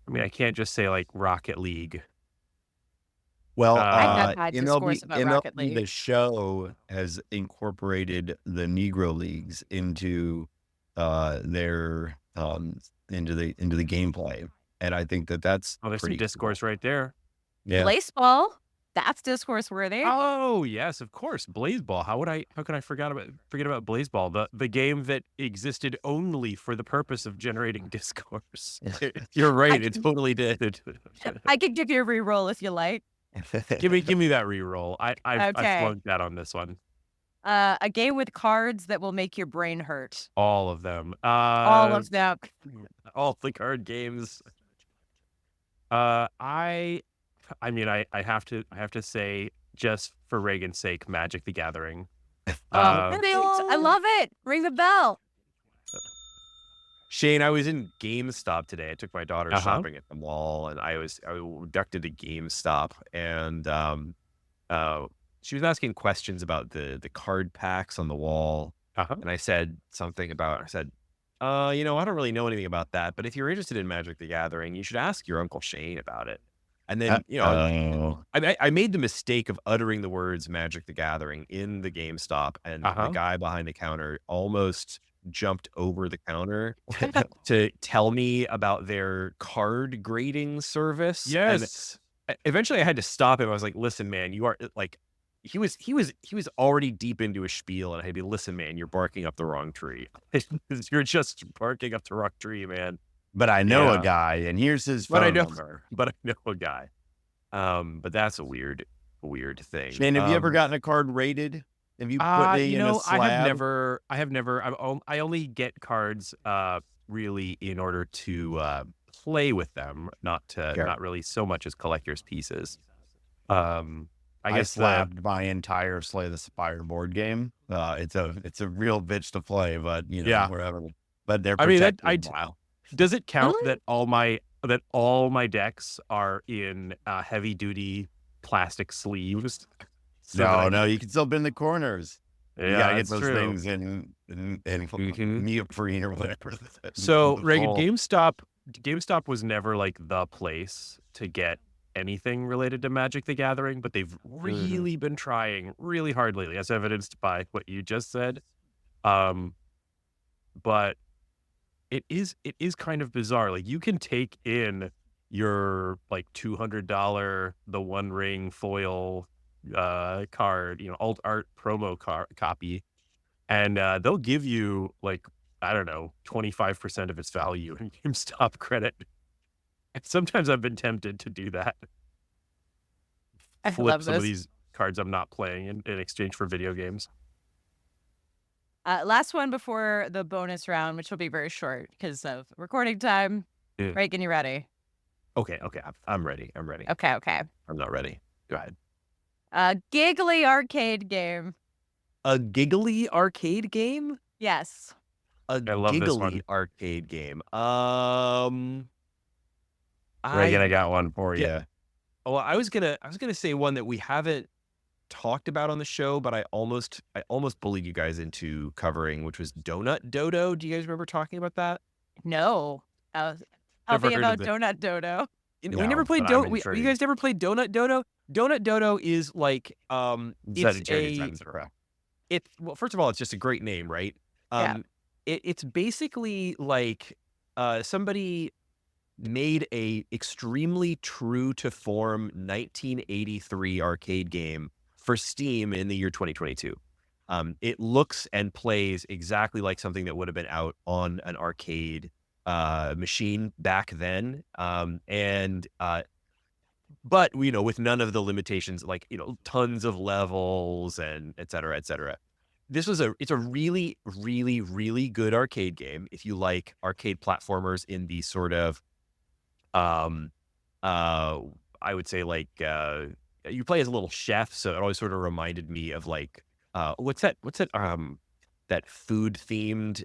mean, I can't just say like Rocket League. Well, I have had discourse about Rocket MLB, the League. show, has incorporated the Negro Leagues into their into the gameplay, and I think that's Oh, there's some pretty discourse cool. right there. Yeah, Baseball. That's discourse-worthy. Oh yes, of course, Blazeball. How could I forget about Blazeball? The game that existed only for the purpose of generating discourse. You're right. I It can- totally did. I could give you a re-roll if you like. Give me that reroll. I Okay. flunked that on this one. A game with cards that will make your brain hurt. All of them. All of them. All the card games. I mean, I have to say, just for Reagan's sake, Magic the Gathering. I love it. Ring the bell. Shane, I was in GameStop today. I took my daughter Uh-huh. shopping at the mall, and I ducked into GameStop, and she was asking questions about the card packs on the wall, Uh-huh. and I said something about. I said, I don't really know anything about that, but if you're interested in Magic the Gathering, you should ask your Uncle Shane about it. And then I made the mistake of uttering the words Magic the Gathering in the GameStop, and the guy behind the counter almost jumped over the counter to tell me about their card grading service. Yes. And eventually I had to stop him. I was like, listen, man, you are like, he was already deep into a spiel, and I had to be, listen, man, you're barking up the wrong tree. You're just barking up the wrong tree, man. but I know Yeah. a guy, and here's his But I phone know- number. But I know a guy. But that's a weird thing. Shane, have you ever gotten a card rated? Have you put me in a slab? I have never. I only get cards really in order to play with them, not really so much as collector's pieces. I guess slabbed my entire Slay the Spire board game. It's a real bitch to play, but Yeah. wherever. But they're I mean, protected. does it count Really? that all my decks are in heavy duty plastic sleeves? So that I- No, you can still bend the corners. Yeah, You gotta get that's those true. things in neoprene or whatever. So The Reagan, full- GameStop was never like the place to get anything related to Magic the Gathering, but they've really been trying really hard lately, as evidenced by what you just said. But it is kind of bizarre. Like, you can take in your like $200 the One Ring foil card, alt art promo copy, and they'll give you like, I don't know, 25% of its value in GameStop credit. And sometimes I've been tempted to do that. I Flip love some of this. these cards I'm not playing in exchange for video games. Last one before the bonus round, which will be very short because of recording time. Yeah. Reagan, you ready? Okay, I'm ready. Okay. I'm not ready. Go ahead. Giggly arcade game. A giggly arcade game? Yes. A I love this one. giggly arcade game. Reagan, I got one for you. Yeah. Well, I was gonna say one that we haven't talked about on the show, but I almost bullied you guys into covering, which was Donut Dodo. Do you guys remember talking about that? No. Tell Never me heard about of it. Donut Dodo. We No, never played but I'm Donut. You intrigued. guys never played Donut Dodo? Donut Dodo is like well, first of all, it's just a great name, right? Yeah. It's basically like somebody made a extremely true to form 1983 arcade game for Steam in the year 2022. It looks and plays exactly like something that would have been out on an arcade machine back then. But with none of the limitations, like, tons of levels and et cetera, et cetera. It's a really, really, really good arcade game. If you like arcade platformers in the sort of, I would say, like, you play as a little chef. So it always sort of reminded me of, like, what's that that food themed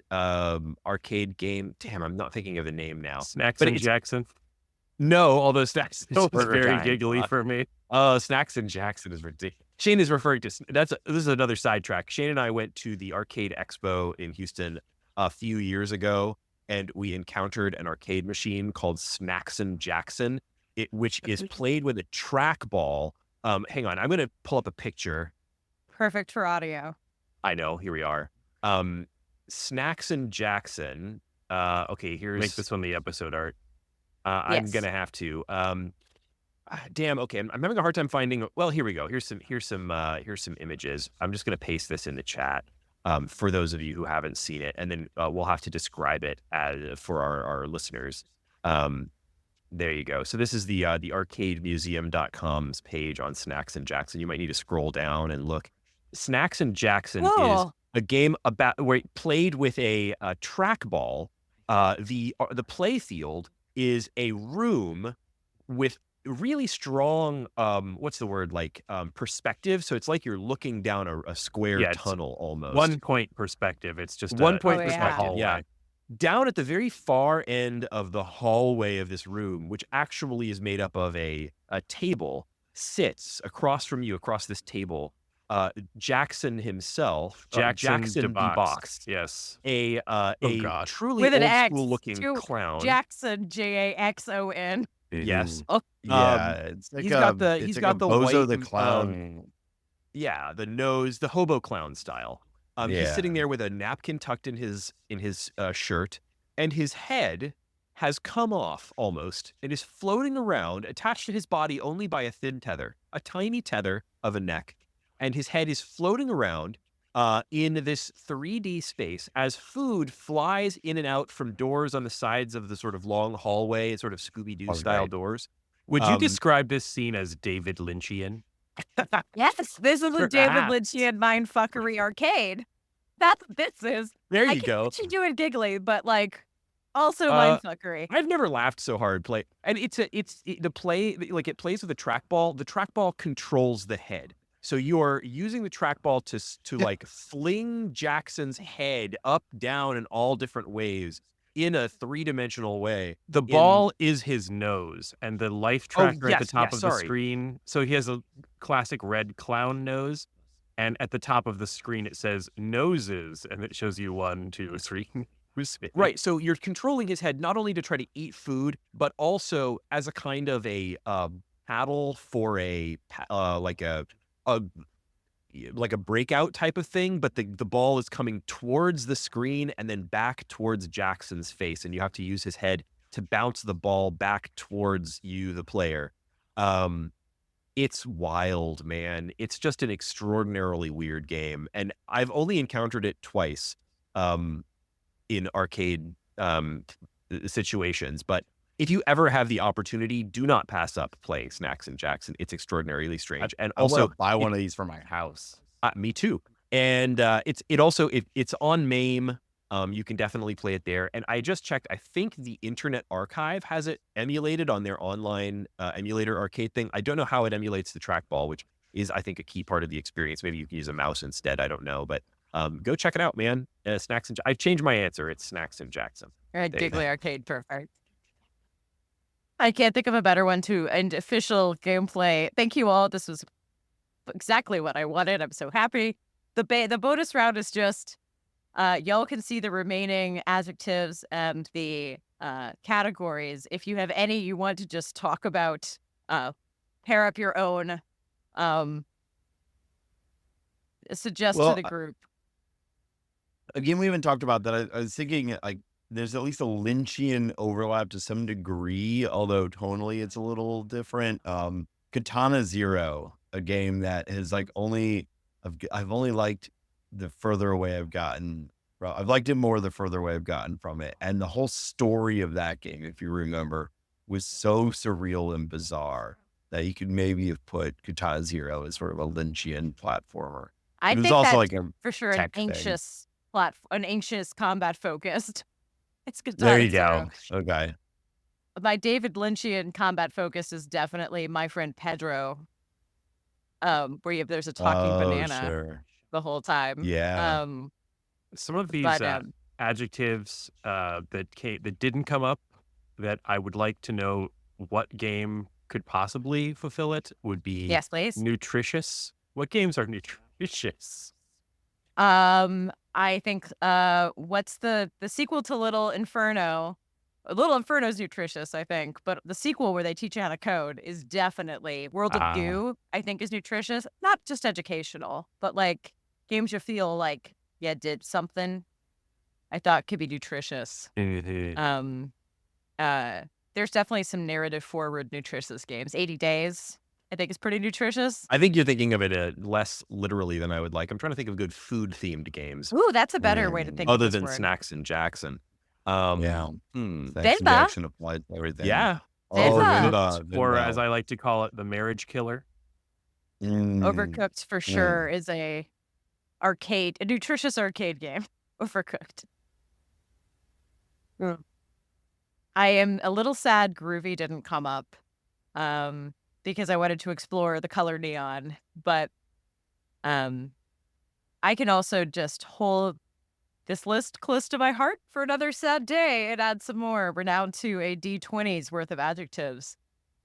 arcade game? Damn, I'm not thinking of the name now. Snacks But and it's Jackson. no, although Snacks That was Burger very Time. giggly for me. Snacks and Jaxson is ridiculous. Shane is referring to this is another sidetrack. Shane and I went to the Arcade Expo in Houston a few years ago, and we encountered an arcade machine called Snacks and Jaxson, which is played with a trackball. Hang on, I'm going to pull up a picture. Perfect for audio. I know. Here we are. Snacks and Jaxson. Okay, here's Make this one the episode art. I'm Yes. gonna have to. Damn. Okay, I'm having a hard time finding. Well, here we go. Here's some images. I'm just gonna paste this in the chat for those of you who haven't seen it, and then we'll have to describe it for our listeners. There you go. So this is the arcademuseum.com's page on Snacks and Jaxson. You might need to scroll down and look. Snacks and Jaxson is Cool. a game about where it played with a trackball. The play field is a room with really strong what's the word, like perspective. So it's like you're looking down a square Yeah, it's tunnel almost. 1 point perspective. It's just One a, point Oh, just a yeah. hallway. Yeah. Down at the very far end of the hallway of this room, which actually is made up of a table, sits across from you, across this table, Jaxson himself, Jaxson Jaxson deboxed. Yes. a God. truly With an old X, school looking too. clown. Jaxson, Jaxon. Yes. Yeah, it's like he's got the- it's he's like got a the Bozo white, the clown. Yeah, the nose, the hobo clown style. He's Yeah. sitting there with a napkin tucked in his shirt, and his head has come off almost and is floating around, attached to his body only by a thin tether, a tiny tether of a neck, and his head is floating around in this 3D space as food flies in and out from doors on the sides of the sort of long hallway, sort of Scooby-Doo style Right. doors. Would you Um, describe this scene as David Lynchian? Yes, this is a David Perhaps. Lynchian mindfuckery arcade. That's what this is. There I you can go. actually do it giggly, but like also Uh, mindfuckery. I've never laughed so hard. And the play, like, it plays with a trackball. The trackball controls the head, so you're using the trackball to like fling Jackson's head up, down, in all different ways in a 3-dimensional way. The ball is his nose, and the life tracker at the yes, top yes, of the sorry. screen. So he has a classic red clown nose, and at the top of the screen it says noses, and it shows you 1, 2, 3. Right. So you're controlling his head not only to try to eat food, but also as a kind of a paddle for like a breakout type of thing. But the ball is coming towards the screen and then back towards Jackson's face, and you have to use his head to bounce the ball back towards you, the player. It's wild, man. It's just an extraordinarily weird game, and I've only encountered it twice. In arcade situations, but if you ever have the opportunity, do not pass up playing Snacks and Jaxson. It's extraordinarily strange, and I also want to buy one of these for my house. me too. And it's on MAME. You can definitely play it there. And I just checked. I think the Internet Archive has it emulated on their online emulator arcade thing. I don't know how it emulates the trackball, which is, I think, a key part of the experience. Maybe you can use a mouse instead. I don't know, but go check it out, man. Snacks and I've changed my answer. It's Snacks and Jaxson. Right, There you giggly arcade, perfect. I can't think of a better one to end official gameplay. Thank you all. This was exactly what I wanted. I'm so happy. The bonus round is just y'all can see the remaining adjectives and the categories. If you have any you want to just talk about, pair up your own. Suggest Well, to the group. A game we haven't talked about that I was thinking, like, there's at least a Lynchian overlap to some degree, although tonally it's a little different. Katana Zero, a game that is like I've only liked the further away I've gotten. I've liked it more the further away I've gotten from it. And the whole story of that game, if you remember, was so surreal and bizarre that you could maybe have put Katana Zero as sort of a Lynchian platformer. I It was think also that's like a for sure an tech thing. anxious combat focused. It's good. There you go. Okay. My David Lynchian combat focus is definitely My Friend Pedro, where there's a talking banana Sure. the whole time. Yeah. Some of these But adjectives that didn't come up that I would like to know what game could possibly fulfill it would be yes, please. nutritious. What games are nutritious? I think what's the sequel to Little Inferno? Little Inferno's nutritious, I think, but the sequel where they teach you how to code is definitely World of Goo. I think is nutritious, not just educational, but like games you feel like you did something. I thought could be nutritious. There's definitely some narrative forward nutritious games. 80 Days, I think, is pretty nutritious. I think you're thinking of it less literally than I would like. I'm trying to think of good food themed games Ooh, that's a better way to think other of this than word. Snacks and Jaxson. Yeah. hmm. That's Venba. Jackson applied to everything. Yeah. Venba. Or as I like to call it, the marriage killer. Overcooked for sure is a nutritious arcade game. Overcooked. I am a little sad Groovy didn't come up because I wanted to explore the color neon, but I can also just hold this list close to my heart for another sad day and add some more. We're down to a D20's worth of adjectives.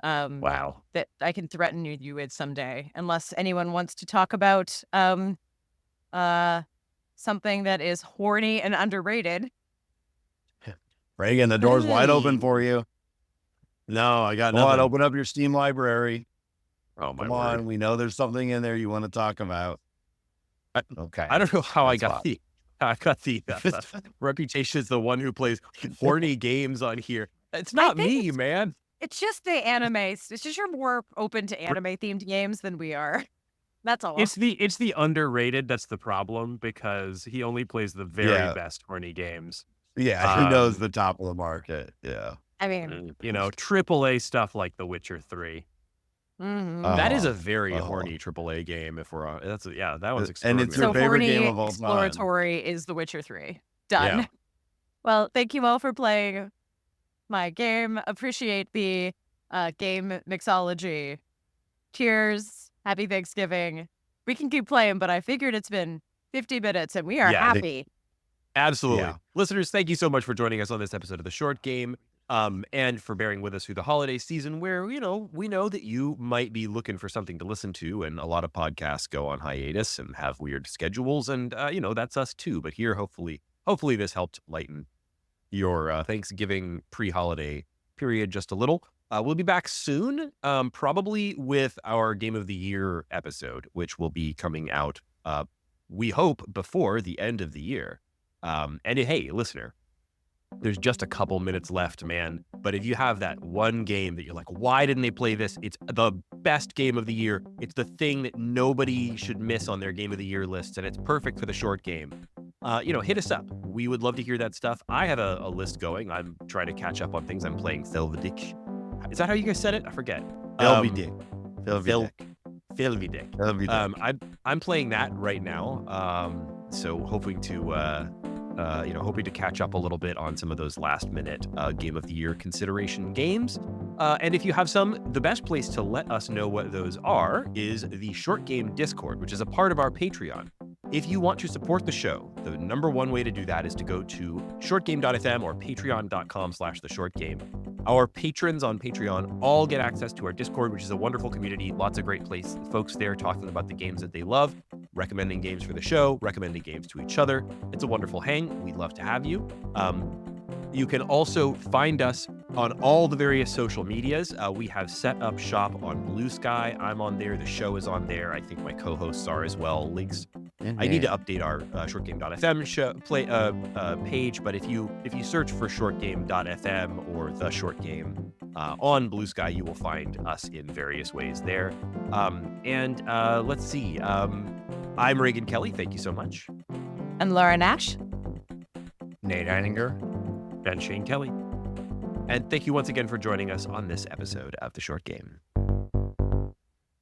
Wow. That I can threaten you with someday, unless anyone wants to talk about something that is horny and underrated. Reagan, the door's wide open for you. No, I got Come on, nothing. open up your Steam library. Oh my Come word. on, we know there's something in there you want to talk about. Okay. I don't know how I That's got the reputation as the one who plays horny games on here. It's not think me, man. It's just the anime. It's just you're more open to anime themed games than we are. That's all. It's the underrated that's the problem because he only plays the very best horny games. Yeah, he knows the top of the market. Yeah. I mean, AAA stuff like The Witcher 3. That is a very horny AAA game. If we're on, that one's And extraordinary. it's your favorite horny game of all time. exploratory is The Witcher 3. Done. Yeah. Well, thank you all for playing my game. Appreciate the game mixology. Cheers. Happy Thanksgiving. We can keep playing, but I figured it's been 50 minutes and we are happy. Absolutely. Yeah. Listeners, thank you so much for joining us on this episode of The Short Game, and for bearing with us through the holiday season where, we know that you might be looking for something to listen to, and a lot of podcasts go on hiatus and have weird schedules, and, that's us too. But here, hopefully this helped lighten your Thanksgiving pre-holiday period just a little. We'll be back soon, probably with our Game of the Year episode, which will be coming out, we hope, before the end of the year. And hey, listener, there's just a couple minutes left, man. But if you have that one game that you're like, why didn't they play this? It's the best game of the year. It's the thing that nobody should miss on their Game of the Year lists, and it's perfect for the short game. Hit us up. We would love to hear that stuff. I have a list going. I'm trying to catch up on things. I'm playing Thelvidic. Is that how you guys said it? I forget. Thelvidic. Thelvidic. I'm playing that right now. So hoping to catch up a little bit on some of those last minute Game of the Year consideration games. And if you have some, the best place to let us know what those are is the Short Game Discord, which is a part of our Patreon. If you want to support the show, the number one way to do that is to go to shortgame.fm or patreon.com/theshortgame. Our patrons on Patreon all get access to our Discord, which is a wonderful community. Lots of great folks there talking about the games that they love, recommending games for the show, recommending games to each other. It's a wonderful hang. We'd love to have you. You can also find us on all the various social medias. We have set up shop on Blue Sky. I'm on there. The show is on there. I think my co-hosts are as well. Links I need to update our shortgame.fm page, but if you search for shortgame.fm or the short game on Blue Sky, you will find us in various ways there. And let's see. I'm Reagan Kelly. Thank you so much. And Laura Nash. Nate Eininger. And Shane Kelly. And thank you once again for joining us on this episode of The Short Game.